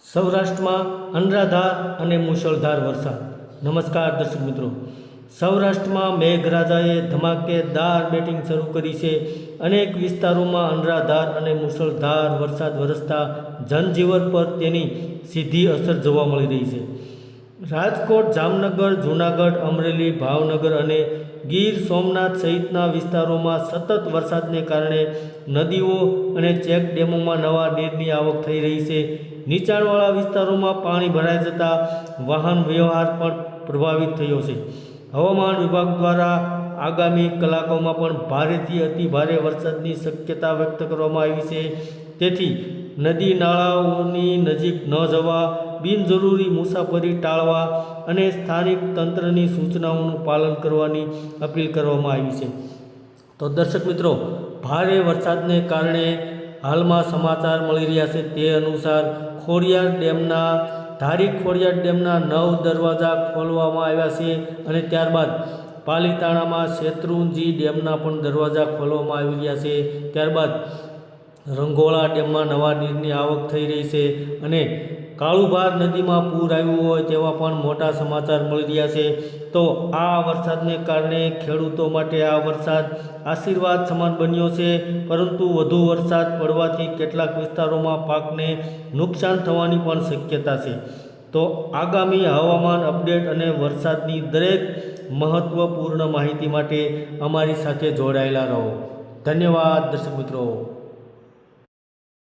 સૌરાષ્ટ્રમાં અનરાધાર અને મુશળધાર વરસાદ. નમસ્કાર દર્શક મિત્રો. સૌરાષ્ટ્રમાં મેઘરાજાએ ધમાકેદાર બેટિંગ શરૂ કરી છે. અનેક વિસ્તારોમાં અનરાધાર અને મુશળધાર વરસાદ વરસતા જનજીવન પર તેની સીધી અસર જોવા મળી રહી છે. રાજકોટ, જામનગર, જૂનાગઢ, અમરેલી, ભાવનગર અને ગીર સોમનાથ સહિતના વિસ્તારોમાં સતત વરસાદને કારણે નદીઓ અને ચેકડેમોમાં નવા નીરની આવક થઈ રહી છે. નીચાણવાળા વિસ્તારોમાં પાણી ભરાઈ જતા વાહન વ્યવહાર પણ પ્રભાવિત થયો છે. હવામાન વિભાગ દ્વારા આગામી કલાકોમાં પણ ભારેથી અતિભારે વરસાદની શક્યતા વ્યક્ત કરવામાં આવી છે. તેથી નદી નાળાઓની નજીક ન જવા, બિનજરૂરી મુસાફરી ટાળવા અને સ્થાનિક તંત્રની સૂચનાઓનું પાલન કરવાની અપીલ કરવામાં આવી છે. તો દર્શક મિત્રો, ભારે વરસાદને કારણે હાલમાં સમાચાર મળી રહ્યા છે તે અનુસાર ધારી ખોડિયાર ડેમના 9 દરવાજા ખોલવામાં આવ્યા છે અને ત્યારબાદ પાલીતાણામાં શેત્રુંજી ડેમના પણ દરવાજા ખોલવામાં આવી રહ્યા છે. ત્યારબાદ રંગોળા ડેમમાં નવા નીરની આવક થઈ રહી છે અને કાળુભાર નદીમાં પૂર આવ્યું હોય તેવા પણ મોટા સમાચાર મળી રહ્યા છે. તો આ વરસાદને કારણે ખેડૂતો માટે આ વરસાદ આશીર્વાદ સમાન બન્યો છે, પરંતુ વધુ વરસાદ પડવાથી કેટલાક વિસ્તારોમાં પાકને નુકસાન થવાની પણ શક્યતા છે. તો આગામી હવામાન અપડેટ અને વરસાદની દરેક મહત્વપૂર્ણ માહિતી માટે અમારી સાથે જોડાયેલા રહો. ધન્યવાદ દર્શક મિત્રો.